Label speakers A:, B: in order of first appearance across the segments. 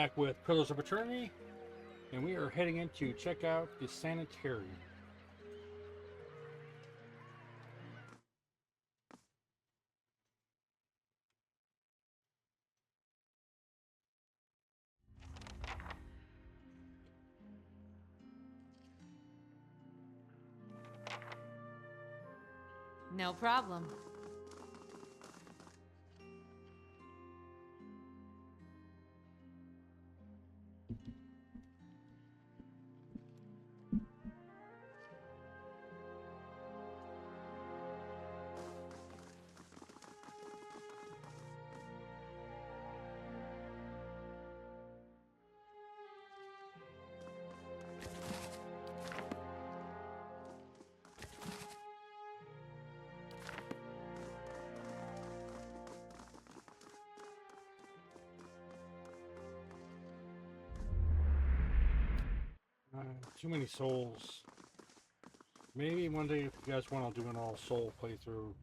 A: back with Pillars of Eternity, and we are heading in to check out the sanitarium.
B: No problem.
A: Too many souls. Maybe one day, if you guys want, I'll do an all soul playthrough.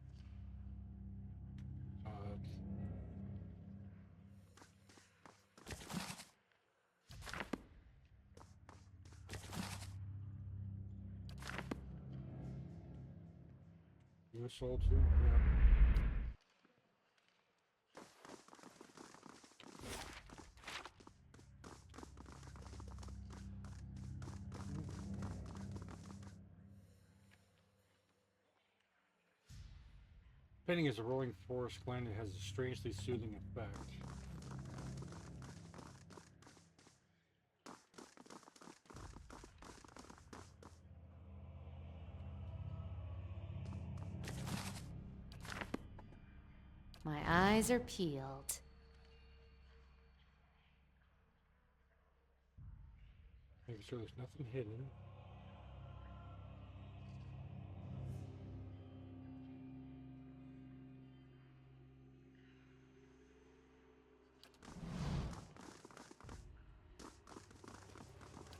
A: You a soul too? Yeah. Painting is a rolling forest glen. It has a strangely soothing effect.
B: My eyes are peeled.
A: Making sure there's nothing hidden.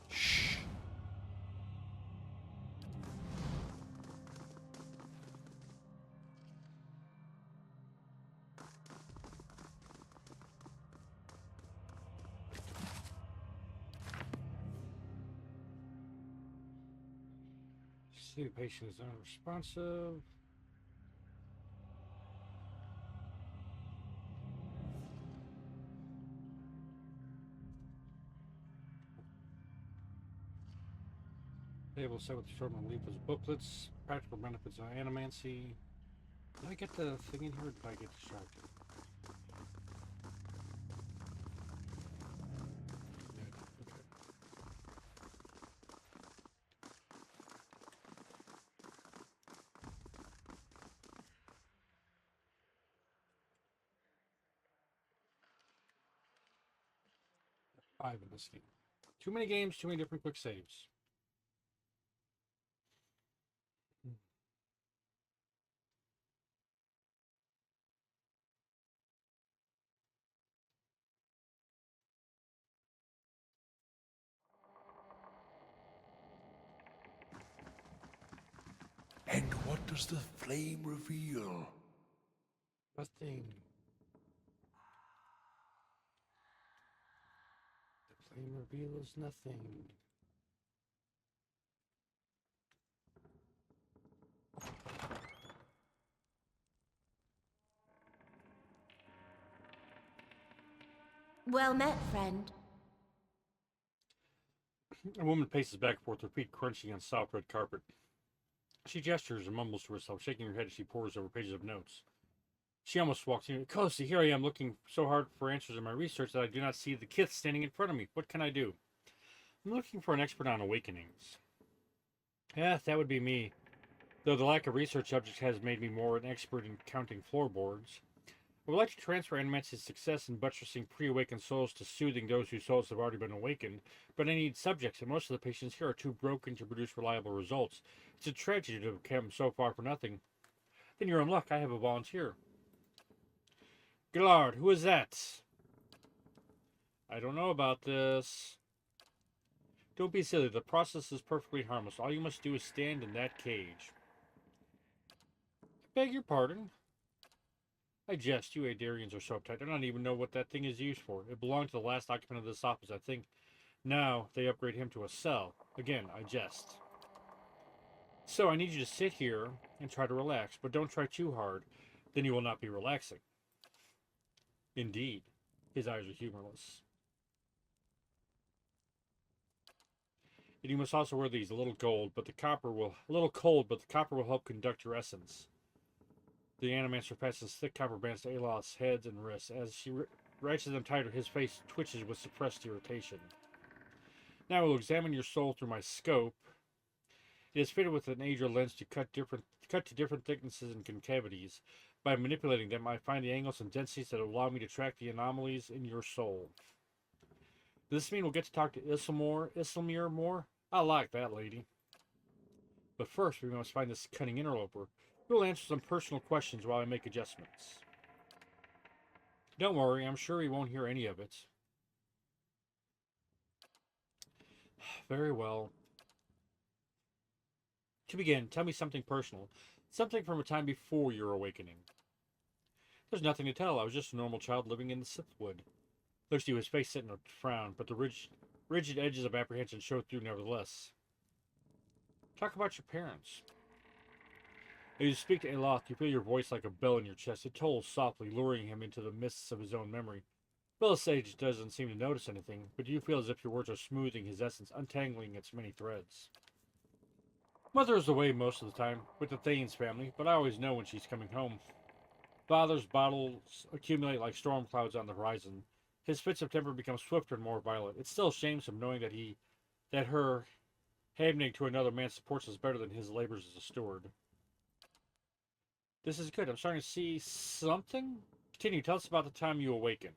A: Shh. See, the patient is unresponsive. Table set with short-term leafless booklets, practical benefits of animancy. Did I get the thing in here, or did I get distracted? Yeah, okay. Five in this game. Too many games, too many different quick saves.
C: And what does the flame reveal?
A: Nothing. The flame reveals nothing.
D: Well met, friend.
A: A woman paces back and forth, her feet crunching on soft red carpet. She gestures and mumbles to herself, shaking her head as she pores over pages of notes. She almost walks in. Cozy, here I am looking so hard for answers in my research that I do not see the kith standing in front of me. What can I do? I'm looking for an expert on awakenings. Yeah, that would be me. Though the lack of research subjects has made me more an expert in counting floorboards. I would like to transfer Animance's success in buttressing pre-awakened souls to soothing those whose souls have already been awakened, but I need subjects, and most of the patients here are too broken to produce reliable results. It's a tragedy to have come so far for nothing. Then you're in luck. I have a volunteer. Gillard, who is that? I don't know about this. Don't be silly. The process is perfectly harmless. All you must do is stand in that cage. I beg your pardon. I jest, you Adarians are so uptight. I don't even know what that thing is used for. It belonged to the last occupant of this office, I think. Now, they upgrade him to a cell. Again, I jest. So, I need you to sit here and try to relax, but don't try too hard. Then you will not be relaxing. Indeed. His eyes are humorless. And you must also wear these, a little cold, but the copper will help conduct your essence. The animancer passes thick copper bands to Aloth's heads and wrists. As she ratchets them tighter, his face twitches with suppressed irritation. Now I will examine your soul through my scope. It is fitted with an Adra lens to cut to different thicknesses and concavities. By manipulating them, I find the angles and densities that allow me to track the anomalies in your soul. Does this mean we'll get to talk to Islamir more? I like that lady. But first, we must find this cunning interloper. We'll answer some personal questions while I make adjustments. Don't worry, I'm sure he won't hear any of it. Very well. To begin, tell me something personal. Something from a time before your awakening. There's nothing to tell. I was just a normal child living in the Sithwood. Looks to his face set in a frown, but the rigid edges of apprehension showed through nevertheless. Talk about your parents. As you speak to Aloth, you feel your voice like a bell in your chest. It tolls softly, luring him into the mists of his own memory. Belisage doesn't seem to notice anything, but you feel as if your words are smoothing his essence, untangling its many threads. Mother is away most of the time, with the Thanes family, but I always know when she's coming home. Father's battles accumulate like storm clouds on the horizon. His fits of temper become swifter and more violent. It still shames him knowing that her handmaid to another man supports us better than his labors as a steward. This is good. I'm starting to see something. Continue. Tell us about the time you awakened.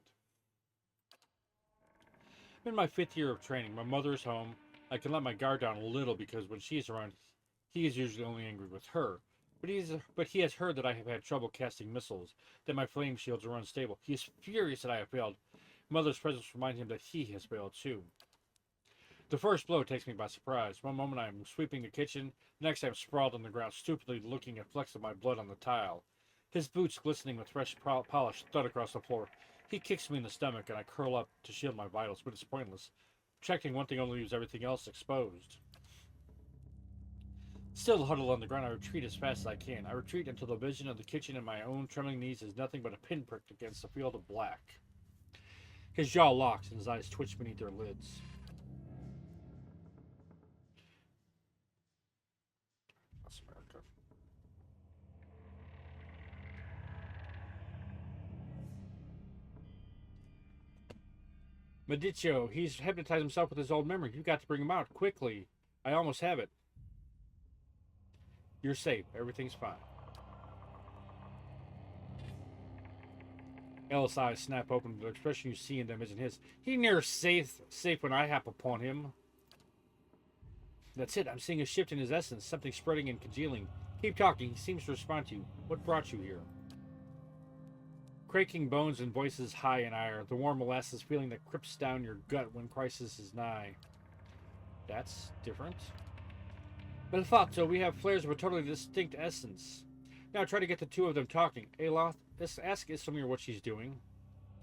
A: I'm in my 5th year of training. My mother is home. I can let my guard down a little because when she's around, he is usually only angry with her. But he has heard that I have had trouble casting missiles, that my flame shields are unstable. He is furious that I have failed. Mother's presence reminds him that he has failed too. The first blow takes me by surprise. One moment I am sweeping the kitchen, the next I am sprawled on the ground, stupidly looking at flecks of my blood on the tile. His boots, glistening with fresh polish, thud across the floor. He kicks me in the stomach, and I curl up to shield my vitals, but it's pointless. Protecting one thing only leaves everything else exposed. Still huddled on the ground, I retreat as fast as I can. I retreat until the vision of the kitchen and my own trembling knees is nothing but a pinprick against the field of black. His jaw locks, and his eyes twitch beneath their lids. That's America. Medicio, he's hypnotized himself with his old memory. You got to bring him out quickly. I almost have it. You're safe. Everything's fine. Ellis' eyes snap open, but the expression you see in them isn't his. He near safe when I hap upon him. That's it. I'm seeing a shift in his essence, something spreading and congealing. Keep talking. He seems to respond to you. What brought you here? Cracking bones and voices high in ire. The warm molasses feeling that crips down your gut when crisis is nigh. That's different. But I thought so. We have flares of a totally distinct essence. Now try to get the two of them talking. Aloth, ask Islamir what she's doing.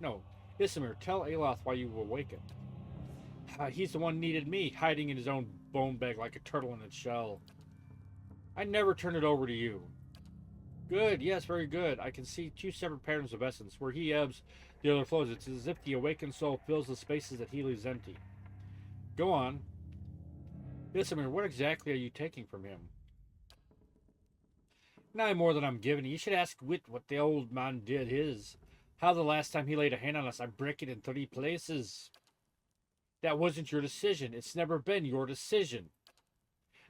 A: No. Islamir, tell Aloth why you awakened. He's the one needed me, hiding in his own bone bag like a turtle in its shell. I never turned it over to you. Good, yes, very good. I can see 2 separate patterns of essence. Where he ebbs, the other flows. It's as if the awakened soul fills the spaces that he leaves empty. Go on. Islamir, what exactly are you taking from him? Not more than I'm giving you. You should ask Wit what the old man did his. How the last time he laid a hand on us, I break it in 3 places. That wasn't your decision. It's never been your decision.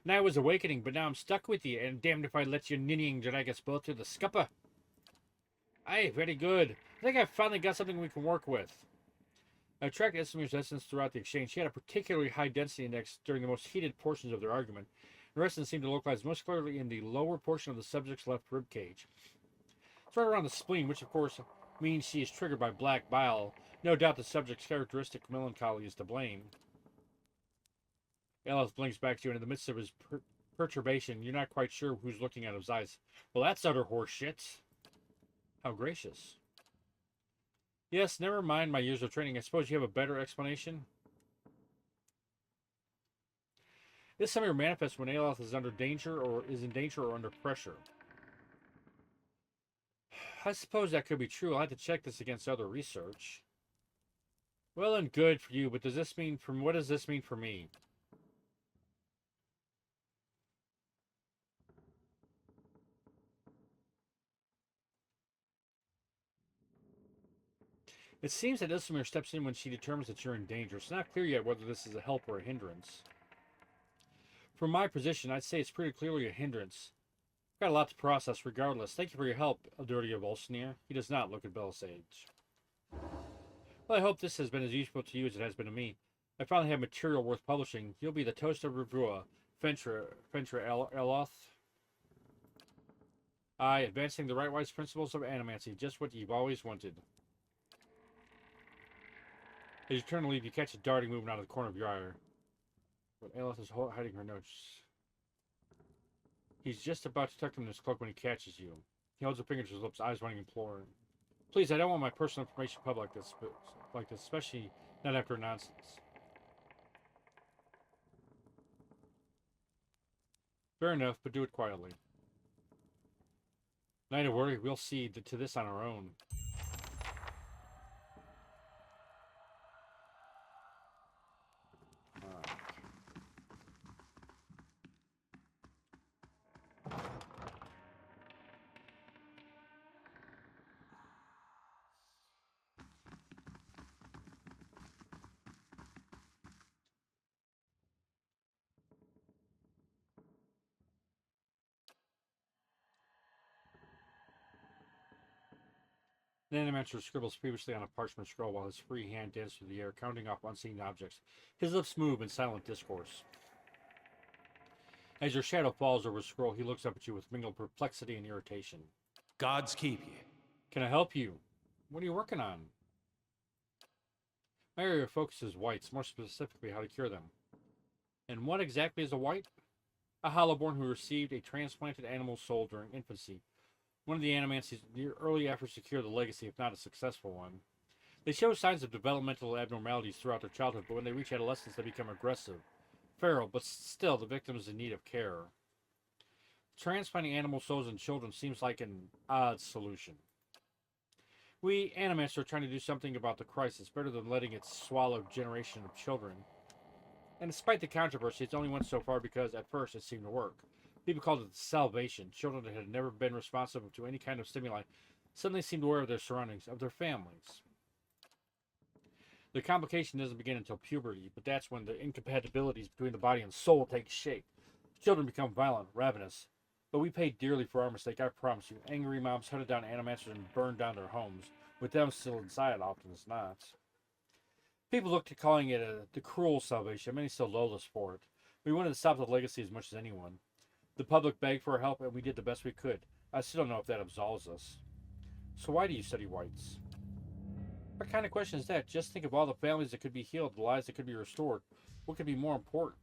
A: Now I was awakening, but now I'm stuck with you, and damned if I let you ninnying drag us both to the scupper. Aye, very good. I think I've finally got something we can work with. I tracked Islamir's essence throughout the exchange. She had a particularly high density index during the most heated portions of their argument. The essence seemed to localize most clearly in the lower portion of the subject's left rib cage. It's right around the spleen, which of course means she is triggered by black bile. No doubt the subject's characteristic melancholy is to blame. Ellis blinks back to you, and in the midst of his perturbation, you're not quite sure who's looking out of his eyes. Well, that's utter horse shit. How gracious. Yes, never mind my years of training. I suppose you have a better explanation? This summer manifests when Aloth is under danger or is in danger or under pressure. I suppose that could be true. I'll have to check this against other research. Well and good for you, but does this mean what does this mean for me? It seems that Islamir steps in when she determines that you're in danger. It's not clear yet whether this is a help or a hindrance. From my position, I'd say it's pretty clearly a hindrance. I've got a lot to process regardless. Thank you for your help, Elduria Volsnir. He does not look at Belisage. Well, I hope this has been as useful to you as it has been to me. I finally have material worth publishing. You'll be the toast of Revua, Fentra Eloth. Aye, advancing the right-wise principles of animancy, just what you've always wanted. As you turn to leave, you catch a darting movement out of the corner of your eye. But Eloth is hiding her notes. He's just about to tuck them in his cloak when he catches you. He holds a finger to his lips, eyes running imploring. Please, I don't want my personal information public like this, especially not after nonsense. Fair enough, but do it quietly. Not to worry, we'll see to this on our own. The Animancer scribbles feverishly on a parchment scroll while his free hand dances through the air, counting off unseen objects. His lips move in silent discourse. As your shadow falls over the scroll, he looks up at you with mingled perplexity and irritation.
D: Gods keep you.
A: Can I help you? What are you working on? My area of focus is whites, more specifically how to cure them. And what exactly is a white? A hollowborn who received a transplanted animal soul during infancy. One of the Animancy's early efforts to cure the legacy, if not a successful one. They show signs of developmental abnormalities throughout their childhood, but when they reach adolescence, they become aggressive, feral, but still the victim is in need of care. Transplanting animal souls in children seems like an odd solution. We Animants are trying to do something about the crisis, better than letting it swallow a generation of children. And despite the controversy, it's only went so far because at first it seemed to work. People called it salvation. Children that had never been responsive to any kind of stimuli suddenly seemed aware of their surroundings, of their families. The complication doesn't begin until puberty, but that's when the incompatibilities between the body and soul take shape. Children become violent, ravenous. But we paid dearly for our mistake, I promise you. Angry moms hunted down Animancers and burned down their homes, with them still inside often as not. People looked to calling it the cruel salvation, many still loathe us for it. We wanted to stop the legacy as much as anyone. The public begged for our help, and we did the best we could. I still don't know if that absolves us. So why do you study whites? What kind of question is that? Just think of all the families that could be healed, the lives that could be restored. What could be more important?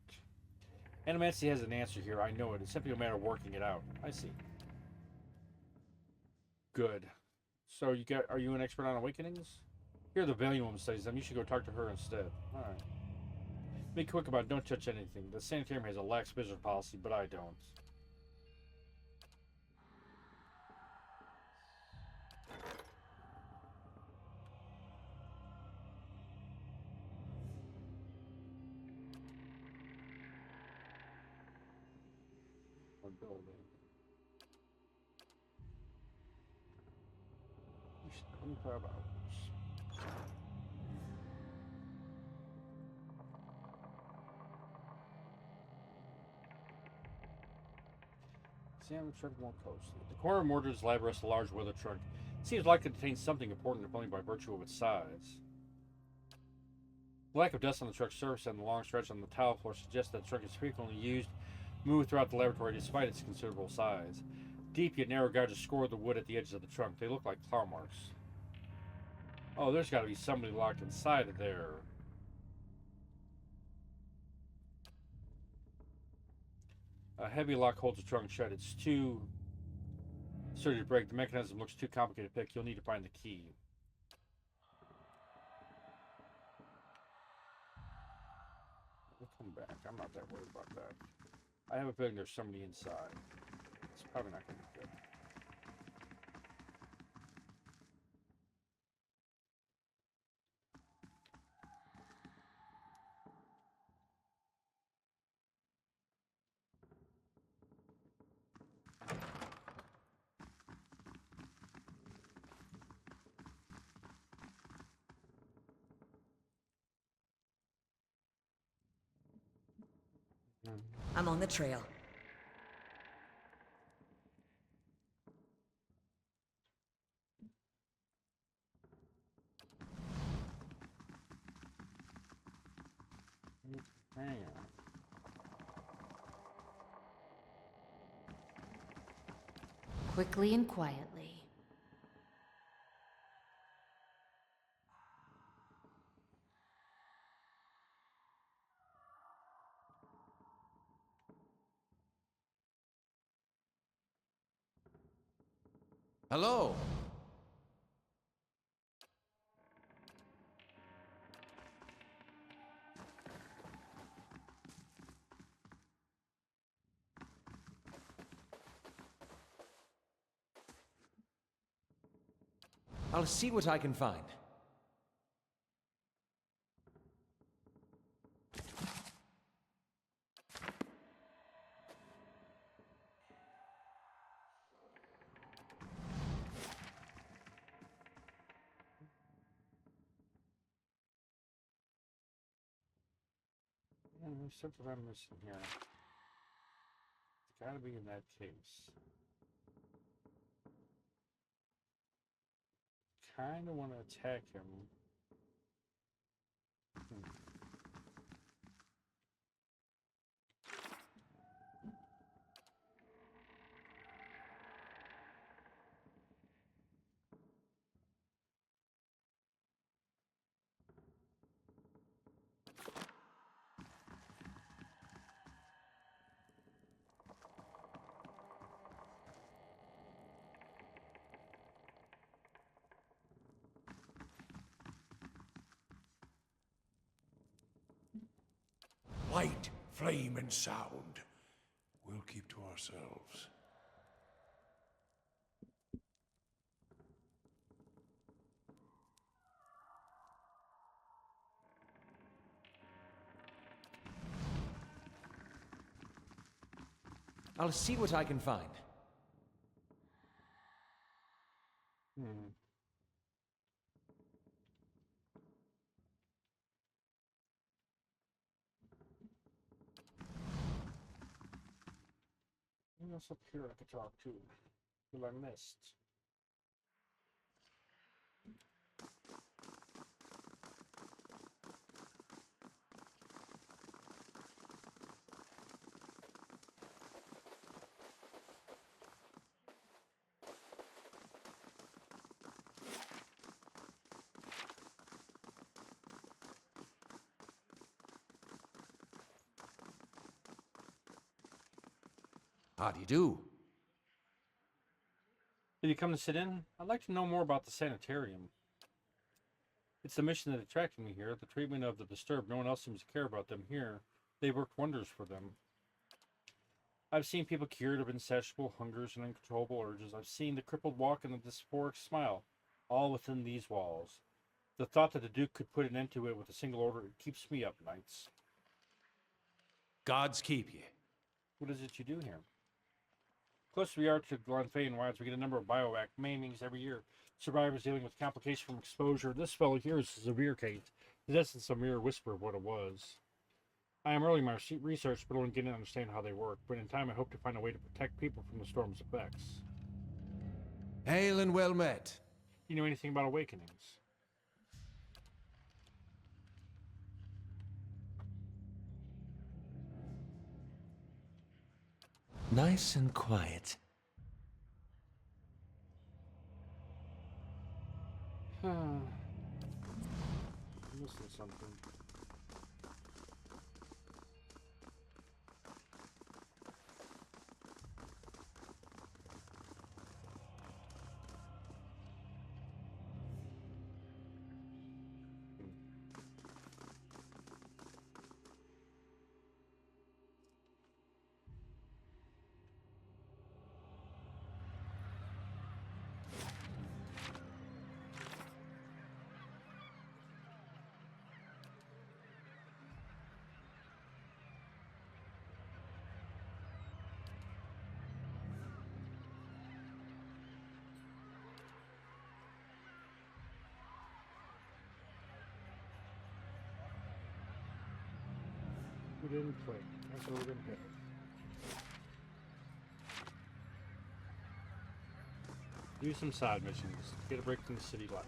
A: Animancy has an answer here, I know it. It's simply a matter of working it out. I see. Good. So are you an expert on awakenings? Here are the Valiant Woman studies them. You should go talk to her instead. Alright. Be quick about it. Don't touch anything. The sanitarium has a lax business policy, but I don't. One building. We should 25 hours. Examine the truck more closely. The corner of Mordred's lab rests a large weather truck. It seems likely to contain something important, if only by virtue of its size. The lack of dust on the truck's surface and the long stretch on the tile floor suggests that the truck is frequently used, moved throughout the laboratory despite its considerable size. Deep yet narrow gouges score the wood at the edges of the trunk. They look like claw marks. Oh, there's got to be somebody locked inside of there. A heavy lock holds the trunk shut. It's Surgery break. The mechanism looks too complicated to pick. You'll need to find the key. We'll come back. I'm not that worried about that. I have a feeling there's somebody inside. It's probably not going to be good.
D: I'm on the trail.
A: Hang on.
B: Quickly and quietly.
E: Hello. I'll see what I can find.
A: There's something I'm missing here. It's gotta be in that case. Kinda wanna attack him.
C: Light, flame, and sound. We'll keep to ourselves.
E: I'll see what I can find.
A: Who else up here I could talk to? Who I missed?
E: How do you do?
A: Did you come to sit in? I'd like to know more about the sanitarium. It's the mission that attracted me here, the treatment of the disturbed. No one else seems to care about them here. They've worked wonders for them. I've seen people cured of insatiable hungers and uncontrollable urges. I've seen the crippled walk and the dysphoric smile, all within these walls. The thought that the Duke could put an end to it with a single order keeps me up nights.
E: Gods keep you.
A: What is it you do here? Closer we are to Glenfane Wilds, we get a number of biovac maimings every year. Survivors dealing with complications from exposure. This fellow here is a severe case. His essence a mere whisper of what it was. I am early in my research, but only getting to understand how they work. But in time, I hope to find a way to protect people from the storm's effects.
E: Hail and well met.
A: Do you know anything about awakenings?
E: Nice and quiet.
A: I'm missing something. Wooden plate. That's where we're gonna hit. Do some side missions. Get a break from the city life.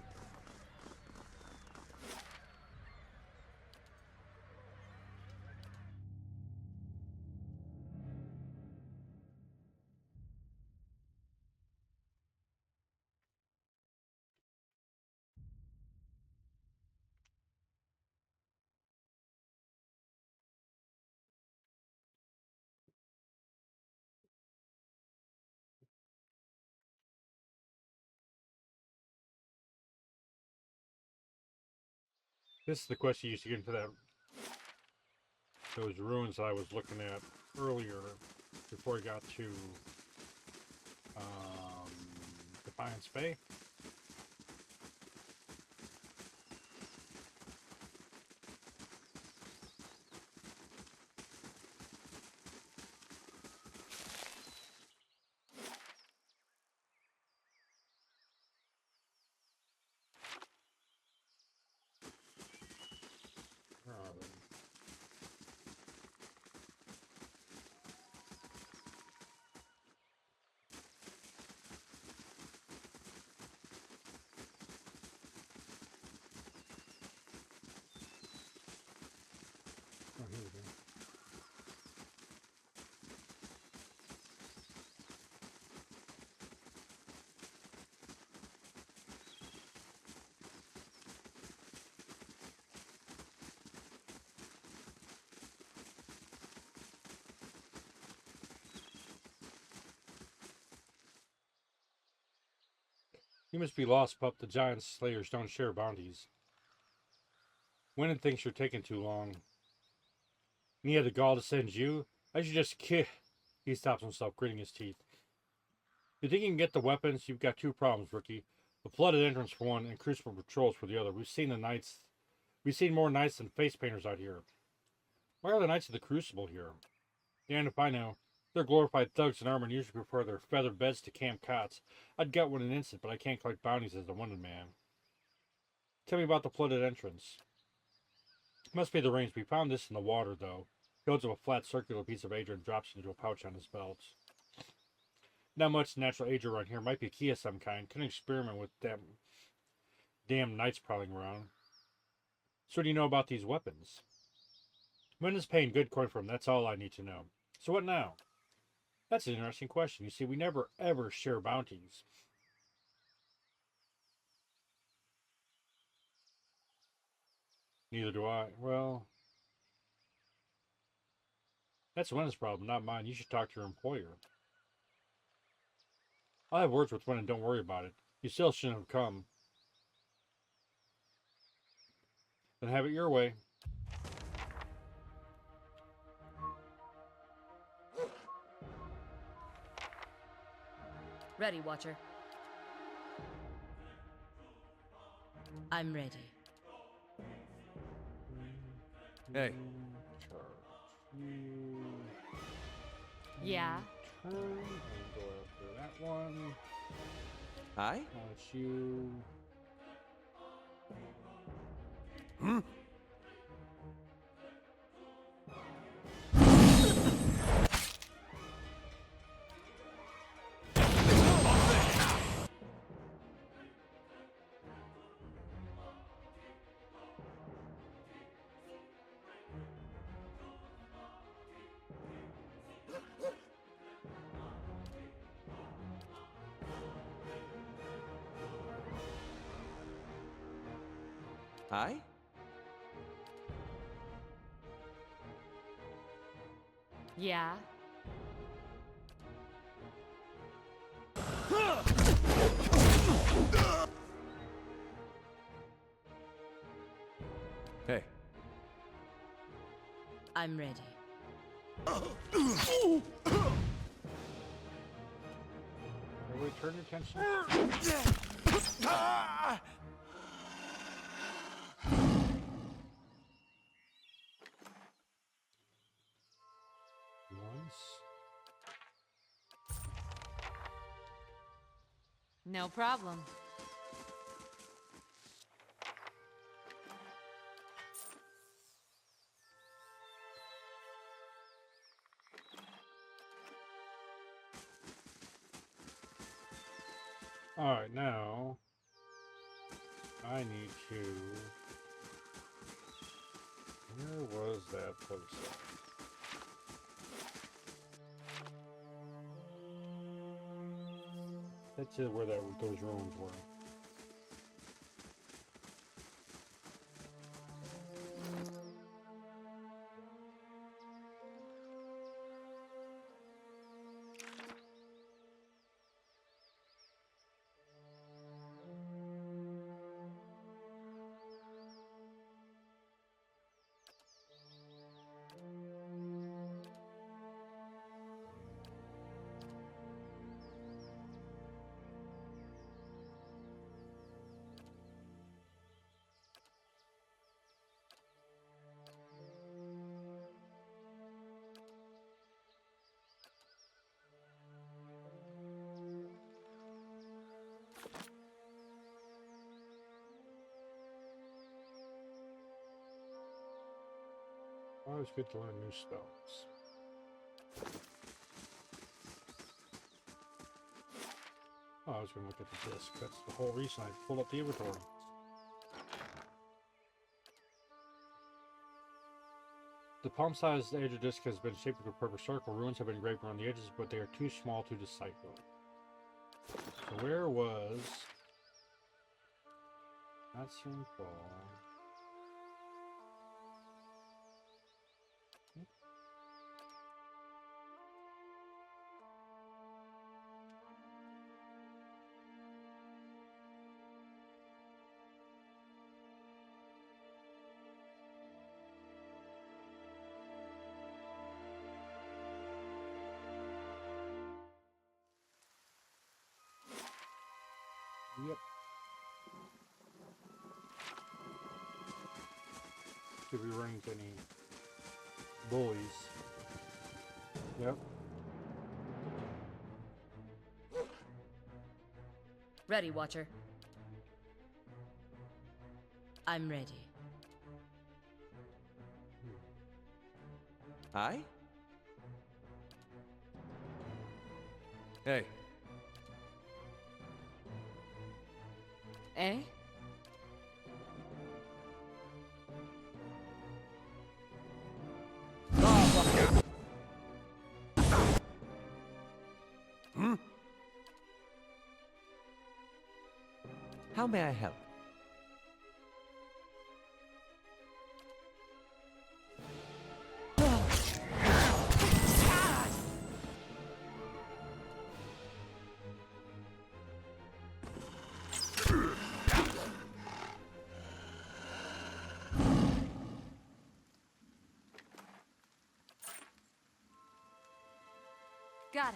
A: This is the quest you used to get into those ruins I was looking at earlier before I got to Defiance Bay. Oh, here we go. You must be lost, pup. The giant slayers don't share bounties. Winnan thinks you're taking too long. And he had the gall to send you? I should just kill. He stops himself, gritting his teeth. You think you can get the weapons? You've got two problems, rookie. The flooded entrance for one, and crucible patrols for the other. We've seen more knights than face painters out here. Why are the Knights of the Crucible here? Damn if I know. They're glorified thugs in armor and usually prefer their feather beds to camp cots. I'd get one in an instant, but I can't collect bounties as a wounded man. Tell me about the flooded entrance. Must be the rains. We found this in the water, though. He holds up a flat circular piece of ager and drops it into a pouch on his belt. Not much natural ager around here. Might be a key of some kind. Couldn't experiment with them damn knights prowling around. So what do you know about these weapons? Winnan's paying good coin for them. That's all I need to know. So what now? That's an interesting question. You see, we never ever share bounties. Neither do I. Well, that's Winnan's problem, not mine. You should talk to your employer. I'll have words with Winnan. Don't worry about it. You still shouldn't have come. Then have it your way.
D: Ready, Watcher. I'm ready.
E: Hey,
B: Yeah.
A: Turn and go after that one.
E: I?
A: That's you.
E: I?
B: Yeah.
E: Hey.
D: I'm ready.
A: Everybody turn your attention. Once.
B: No problem.
A: Alright, now I need to. Where was that place at? That's just where those ruins were. Always good to learn new spells. Oh, I was going to look at the disc. That's the whole reason I pulled up the inventory. The palm-sized edge of disc has been shaped into a perfect circle. Runes have been engraved around the edges, but they are too small to decipher. So where was... Not simple. Yep. If we run into any bullies. Yep.
D: Ready, Watcher. I'm ready.
E: Aye? Hey.
B: Eh?
E: How may I help?
B: Got it.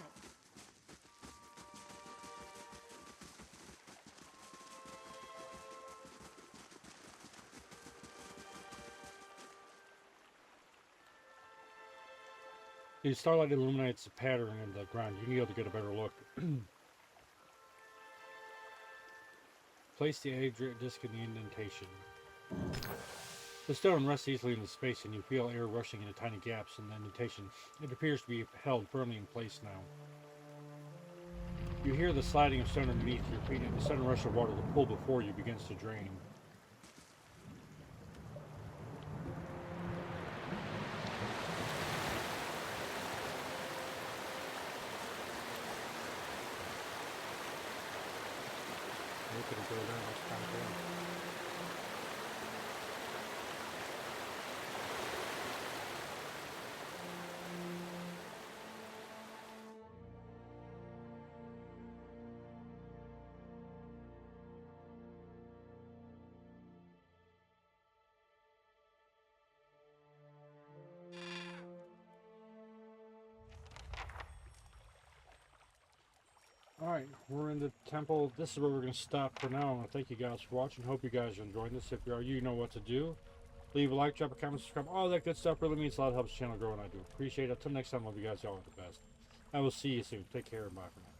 A: The starlight illuminates the pattern in the ground. You can be able to get a better look. Place the edge disc in the indentation. The stone rests easily in the space, and you feel air rushing into tiny gaps in the indentation. It appears to be held firmly in place now. You hear the sliding of stone underneath your feet, and the sudden rush of water, the pool before you, begins to drain. Look at it go down. It's kind of cool. Alright, we're in the temple. This is where we're going to stop for now. I want to thank you guys for watching. Hope you guys are enjoying this. If you are, you know what to do. Leave a like, drop a comment, subscribe. All that good stuff really means a lot. Helps the channel grow, and I do appreciate it. Until next time, love you guys. Y'all are the best. I will see you soon. Take care and bye for now.